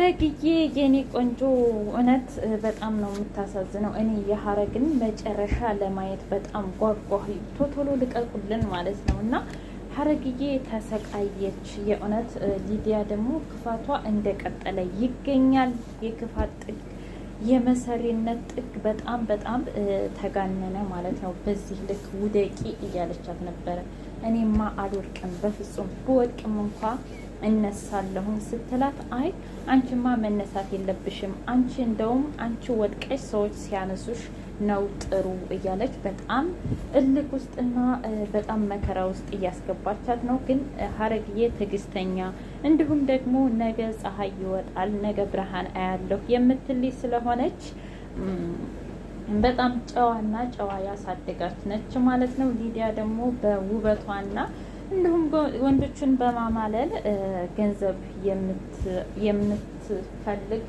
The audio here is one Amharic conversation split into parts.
ሀረግዬ የኔ ቆንጆ እውነት በጣም ነው የምታሳዝነው። እኔ የሀረግን መጨረሻ ለማየት በጣም ጓጓሁ። ቶቶሎ ልቀቁልን ማለት ነው። እና ሀረግዬ ተሰቃየች የእውነት። ሊዲያ ደግሞ ክፋቷ እንደቀጠለ ይገኛል። የክፋት ጥግ፣ የመሰሪነት ጥግ በጣም በጣም ተጋነነ ማለት ነው። በዚህ ልክ ውደቂ እያለቻት ነበረ። እኔማ አልወድቅም በፍጹም፣ ብወድቅም እንኳ እነሳለሁኝ ስትላት፣ አይ አንቺማ መነሳት የለብሽም፣ አንቺ እንደውም አንቺ ወድቀሽ ሰዎች ሲያነሱሽ ነው ጥሩ እያለች በጣም እልክ ውስጥና በጣም መከራ ውስጥ እያስገባቻት ነው። ግን ሀረግዬ ትዕግስተኛ እንዲሁም ደግሞ ነገ ፀሐይ ይወጣል፣ ነገ ብርሃን አያለሁ የምትልይ ስለሆነች በጣም ጨዋና ጨዋ ያሳደጋች ነች ማለት ነው። ሊዲያ ደግሞ በውበቷና እንዲሁም ወንዶችን በማማለል ገንዘብ የምትፈልግ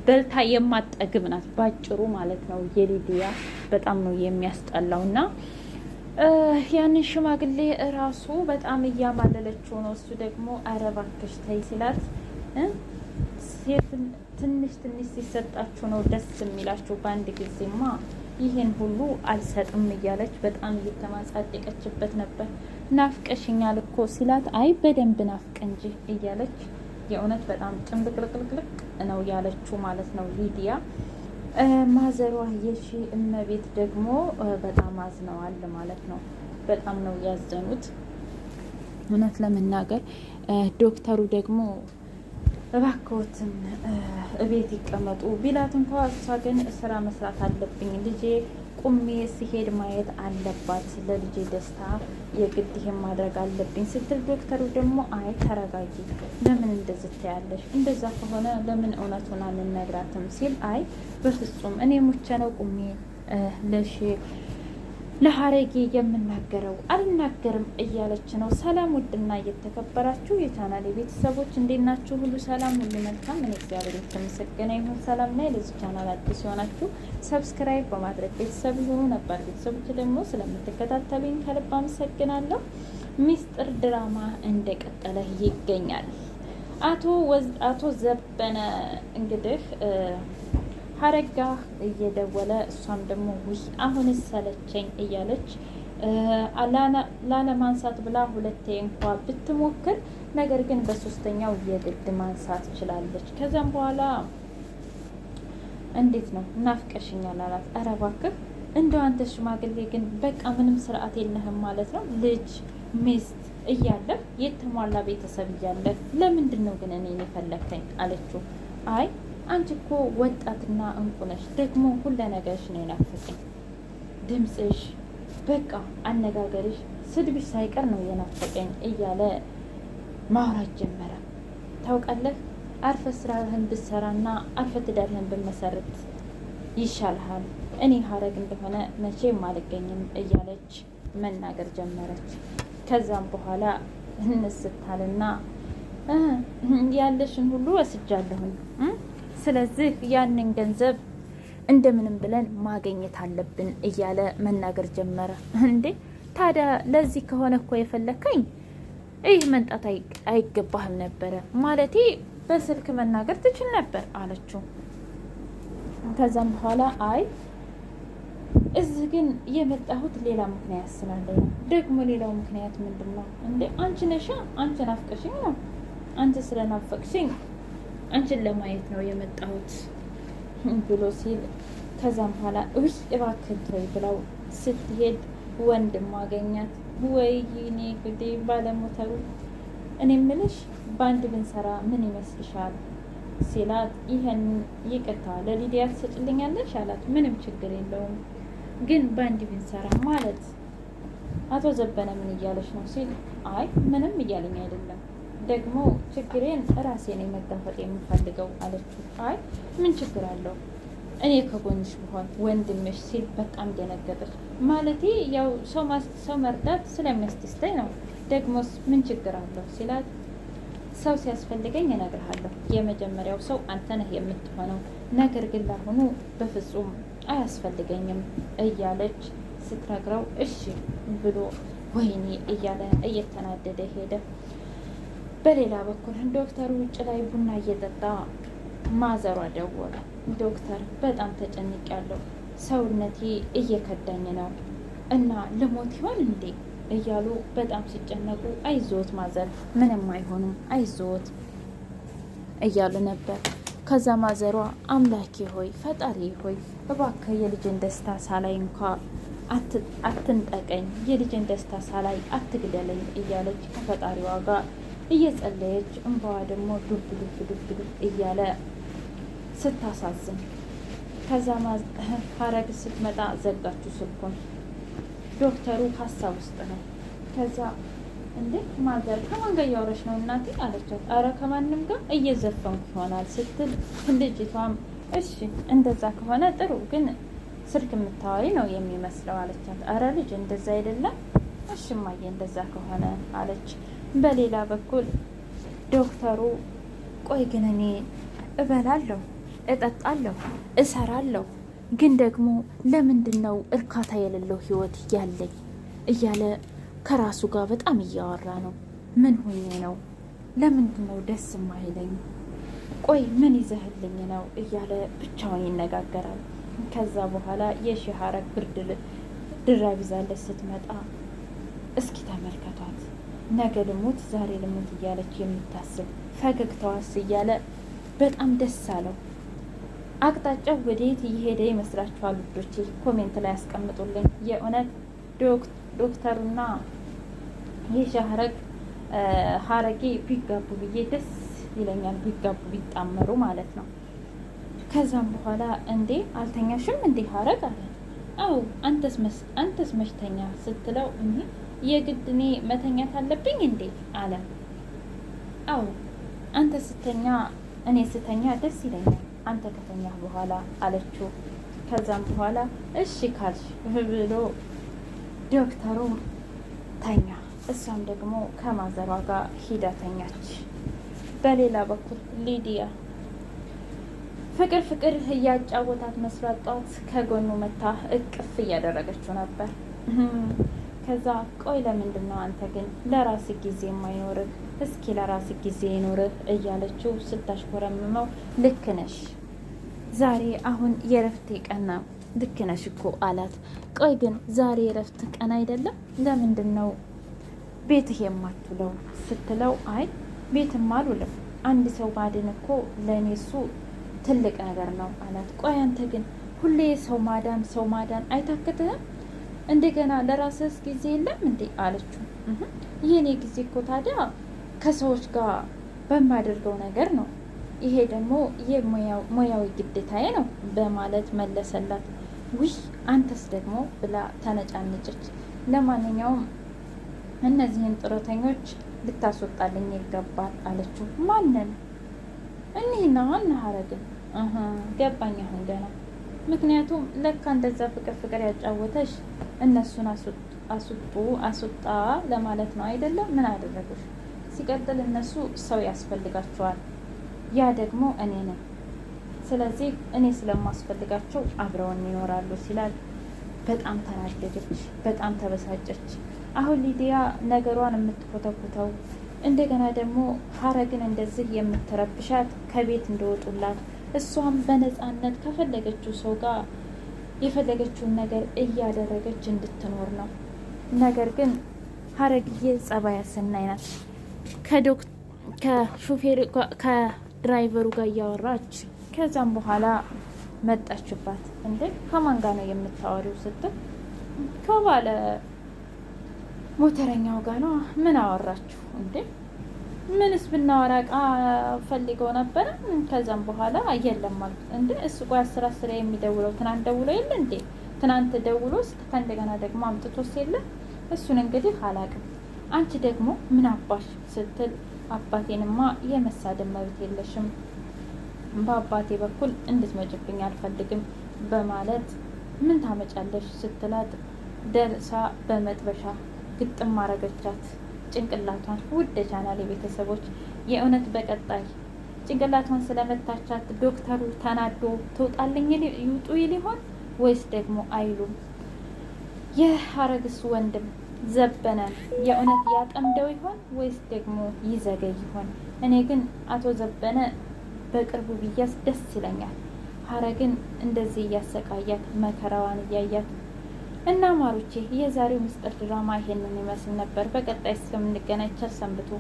በልታ የማጠግብ ናት ባጭሩ ማለት ነው። የሊዲያ በጣም ነው የሚያስጠላው። እና ያንን ሽማግሌ እራሱ በጣም እያማለለችው ነው። እሱ ደግሞ ኧረ እባክሽ ተይ ሲላት፣ ሴት ትንሽ ትንሽ ሲሰጣችሁ ነው ደስ የሚላችሁ፣ በአንድ ጊዜማ ይሄን ሁሉ አልሰጥም እያለች በጣም እየተማጻደቀችበት ነበር። ናፍቀሽኛል እኮ ሲላት፣ አይ በደንብ ናፍቅ እንጂ እያለች የእውነት በጣም ጭንብቅልቅልቅልቅ ነው ያለችው ማለት ነው ሊዲያ። ማዘሯ የሺ እመቤት ደግሞ በጣም አዝነዋል ማለት ነው። በጣም ነው ያዘኑት እውነት ለመናገር። ዶክተሩ ደግሞ እባክዎትን እቤት ይቀመጡ ቢላት እንኳ እሷ ግን ስራ መስራት አለብኝ፣ ልጄ ቁሜ ሲሄድ ማየት አለባት፣ ለልጄ ደስታ የግድ ይሄን ማድረግ አለብኝ ስትል፣ ዶክተሩ ደግሞ አይ ተረጋጊ፣ ለምን እንደዚህ ትያለሽ? እንደዛ ከሆነ ለምን እውነቱን አንነግራትም ሲል፣ አይ በፍጹም እኔ ሙቼ ነው ቁሜ ለሀረጌ የምናገረው አልናገርም እያለች ነው። ሰላም ውድና እየተከበራችሁ የቻናል ቤተሰቦች እንዴት ናችሁ? ሁሉ ሰላም፣ ሁሉ መልካም። እኔ እግዚአብሔር የተመሰገነ ይሁን ሰላም ነኝ። ለዚህ ቻናል አዲስ የሆናችሁ ሰብስክራይብ በማድረግ ቤተሰብ የሆኑ ነባር ቤተሰቦች ደግሞ ስለምትከታተሉኝ ከልብ አመሰግናለሁ። ሚስጥር ድራማ እንደቀጠለ ይገኛል። አቶ ዘበነ እንግዲህ ሀረጋ እየደወለ እሷም ደግሞ ውይ አሁን ሰለቸኝ እያለች ላለማንሳት ብላ ሁለቴ እንኳ ብትሞክር፣ ነገር ግን በሶስተኛው የግድ ማንሳት ችላለች። ከዛም በኋላ እንዴት ነው ናፍቀሽኛል አላት። ኧረ እባክህ እንደው አንተ ሽማግሌ ግን በቃ ምንም ስርዓት የለህም ማለት ነው። ልጅ ሚስት እያለህ የተሟላ ቤተሰብ እያለህ ለምንድን ነው ግን እኔን የፈለከኝ አለችው። አይ አንቺ እኮ ወጣትና እንቁ ነሽ፣ ደግሞ ሁለ ነገርሽ ነው የናፈቀኝ፣ ድምፅሽ፣ በቃ አነጋገርሽ፣ ስድብሽ ሳይቀር ነው የናፈቀኝ እያለ ማውራት ጀመረ። ታውቃለህ አርፈ ስራህን ብትሰራና አርፈ ትዳርህን ብመሰርት ይሻልሃል፣ እኔ ሀረግ እንደሆነ መቼም አልገኝም እያለች መናገር ጀመረች። ከዛም በኋላ እንስታልና ያለሽን ሁሉ ወስጃለሁኝ፣ ስለዚህ ያንን ገንዘብ እንደምንም ብለን ማግኘት አለብን እያለ መናገር ጀመረ። እንዴ ታዲያ ለዚህ ከሆነ እኮ የፈለከኝ ይህ መንጣት አይገባህም ነበረ፣ ማለቴ በስልክ መናገር ትችል ነበር አለችው። ከዛም በኋላ አይ እዚህ ግን የመጣሁት ሌላ ምክንያት ስላለ ነው። ደግሞ ሌላው ምክንያት ምንድን ነው? እንዴ አንቺ ነሻ፣ አንቺ ናፍቀሽኝ ነው፣ አንቺ ስለናፈቅሽኝ አንቺን ለማየት ነው የመጣሁት ብሎ ሲል፣ ከዛም በኋላ ውይ እባክህ ተይ ብለው ስትሄድ ወንድም አገኛት። ወይኔ ጉዴ ባለሞተሩ፣ እኔ ምልሽ በአንድ ብንሰራ ምን ይመስልሻል ሲላት፣ ይህን ይቅርታ ለሊዲያ ትሰጭልኛለሽ አላት። ምንም ችግር የለውም ግን በአንድ ብንሰራ ማለት አቶ ዘበነ ምን እያለች ነው ሲል፣ አይ ምንም እያለኝ አይደለም፣ ደግሞ ችግሬን ራሴን መጋፈጥ የምፈልገው አለችው። አይ ምን ችግር አለው እኔ ከጎንሽ ብሆን ወንድምሽ ሲል በጣም ደነገጠች። ማለቴ ያው ሰው መርዳት ስለሚያስደስተኝ ነው፣ ደግሞስ ምን ችግር አለው ሲላት፣ ሰው ሲያስፈልገኝ እነግርሃለሁ፣ የመጀመሪያው ሰው አንተ ነህ የምትሆነው፣ ነገር ግን ላሁኑ በፍጹም አያስፈልገኝም እያለች ስትነግረው እሺ ብሎ ወይኔ እያለ እየተናደደ ሄደ። በሌላ በኩል ዶክተሩ ውጭ ላይ ቡና እየጠጣ ማዘሯ ደወለ። ዶክተር በጣም ተጨንቄያለሁ፣ ሰውነቴ እየከዳኝ ነው እና ልሞት ይሆን እንዴ እያሉ በጣም ሲጨነቁ፣ አይዞት ማዘር ምንም አይሆኑም አይዞት እያሉ ነበር። ከዛ ማዘሯ አምላኬ ሆይ ፈጣሪ ሆይ እባክህ የልጅን ደስታ ሳላይ እንኳ አትንጠቀኝ፣ የልጅን ደስታ ሳላይ አትግደለኝ እያለች ከፈጣሪዋ ጋር እየጸለየች እንባዋ ደግሞ ዱብ ዱብ ዱብ ዱብ እያለ ስታሳዝን፣ ከዛ ሀረግ ስትመጣ ዘጋችሁ ስልኩን። ዶክተሩ ሀሳብ ውስጥ ነው። ከዛ እንዴ ማዘር ከማን ጋር እያወራሽ ነው እናቴ አለቻት። አረ ከማንም ጋር እየዘፈንኩ ይሆናል ስትል፣ ልጅቷም እሺ እንደዛ ከሆነ ጥሩ፣ ግን ስልክ የምታወሪ ነው የሚመስለው አለቻት። አረ ልጅ እንደዛ አይደለም። እሺ እማዬ እንደዛ ከሆነ አለች። በሌላ በኩል ዶክተሩ ቆይ ግን እኔ እበላለሁ፣ እጠጣለሁ፣ እሰራለሁ፣ ግን ደግሞ ለምንድን ነው እርካታ የሌለው ህይወት ያለኝ እያለ ከራሱ ጋር በጣም እያወራ ነው። ምን ሆኜ ነው? ለምንድን ነው ደስ የማይለኝ? ቆይ ምን ይዘህልኝ ነው እያለ ብቻውን ይነጋገራል። ከዛ በኋላ የሺህ ሀረግ ብርድ ድራብ ይዛለች ስትመጣ፣ እስኪ ተመልከቷት፣ ነገ ልሙት ዛሬ ልሙት እያለች የምታስብ ፈገግታዋስ እያለ በጣም ደስ አለው። አቅጣጫው ወዴት እየሄደ ይመስላችኋል ውዶቼ? ኮሜንት ላይ ያስቀምጡልኝ። የእውነት ዶክተሩና ሀረጌ ቢጋቡ ብዬ ደስ ይለኛል፣ ቢጋቡ ቢጣመሩ ማለት ነው። ከዛም በኋላ እንዴ አልተኛሽም እንዴ ሀረግ አለ። አው አንተስ መሽተኛ ስትለው የግድ እኔ መተኛት አለብኝ እንዴ አለ። አው አንተ ስተኛ እኔ ስተኛ ደስ ይለኛል አንተ ከተኛህ በኋላ አለችው። ከዛም በኋላ እሺ ካልሽ ብሎ ዶክተሩም ተኛ፣ እሷም ደግሞ ከማዘሯ ጋር ሂዳ ተኛች። በሌላ በኩል ሊዲያ ፍቅር እያጫወታት መስራት ጧት ከጎኑ መታ እቅፍ እያደረገችው ነበር። ከዛ ቆይ ለምንድን ነው አንተ ግን ለራስ ጊዜ የማይኖርህ? እስኪ ለራስ ጊዜ ይኖርህ እያለችው ስታሽኮረምመው፣ ልክ ነሽ ዛሬ አሁን የረፍቴ ቀን ነው፣ ልክ ነሽ እኮ አላት። ቆይ ግን ዛሬ የረፍት ቀን አይደለም? ለምንድን ነው ቤትህ የማትውለው ስትለው፣ አይ ቤትም አልውልም፣ አንድ ሰው ማድን እኮ ለእኔ እሱ ትልቅ ነገር ነው አላት። ቆይ አንተ ግን ሁሌ ሰው ማዳን አይታክትህም? እንደገና ለራስህ ጊዜ የለም እንዴ አለችው። የኔ ጊዜ እኮ ታዲያ ከሰዎች ጋር በማደርገው ነገር ነው፣ ይሄ ደግሞ የሙያዊ ግዴታዬ ነው በማለት መለሰላት። ውይ አንተስ ደግሞ ብላ ተነጫነጨች። ለማንኛውም እነዚህን ጡረተኞች ልታስወጣልኝ ይገባል አለችው። ማንን? እኒህና ዋና ሀረግን። ገባኝ አሁን ገና። ምክንያቱም ለካ እንደዛ ፍቅር ያጫወተሽ እነሱን አስወጣ ለማለት ነው አይደለም? ምን አደረጉሽ? ሲቀጥል እነሱ ሰው ያስፈልጋቸዋል፣ ያ ደግሞ እኔ ነኝ። ስለዚህ እኔ ስለማስፈልጋቸው አብረውን ይኖራሉ ሲላል በጣም ተናደደች፣ በጣም ተበሳጨች። አሁን ሊዲያ ነገሯን የምትኮተኩተው እንደገና ደግሞ ሀረግን እንደዚህ የምትረብሻት ከቤት እንደወጡላት እሷም በነፃነት ከፈለገችው ሰው ጋር የፈለገችውን ነገር እያደረገች እንድትኖር ነው። ነገር ግን ሀረግዬ ጸባያ ሰናይ ናት። ከድራይቨሩ ጋር እያወራች ከዛም በኋላ መጣችባት። እንዴ ከማን ጋር ነው የምታወሪው ስትል፣ ከባለ ሞተረኛው ጋር ነው። ምን አወራችሁ እንዴ? ምንስ ብናወራ እቃ ፈልገው ነበረ። ከዛም በኋላ የለም አልኩት። እንዴ እሱ ቆይ 10 የሚደውለው ትናንት ደውሎ የለ እንዴ? ትናንት ደውሎ ከእንደገና ደግሞ አምጥቶስ የለ? እሱን እንግዲህ አላቅም። አንቺ ደግሞ ምን አባሽ ስትል፣ አባቴንማ የመሳደብ መብት የለሽም፣ በአባቴ በኩል እንድትመጭብኝ አልፈልግም በማለት ምን ታመጫለሽ ስትላት፣ ደርሳ በመጥበሻ ግጥም ማረገቻት ጭንቅላቷን። ውድ ቻናል ቤተሰቦች የእውነት በቀጣይ ጭንቅላቷን ስለመታቻት ዶክተሩ ተናዶ ትውጣልኝ ይውጡ ይል ይሆን ወይስ ደግሞ አይሉም? የሀረግስ ወንድም ዘበነን የእውነት ያጠምደው ይሆን ወይስ ደግሞ ይዘገይ ይሆን? እኔ ግን አቶ ዘበነ በቅርቡ ቢያዝ ደስ ይለኛል። ሀረግን እንደዚህ እያሰቃያት መከራዋን እያያት እና ማሮቼ፣ የዛሬው ምስጢር ድራማ ይሄንን ይመስል ነበር። በቀጣይ እስከምንገናኝ ቸር ሰንብቱ።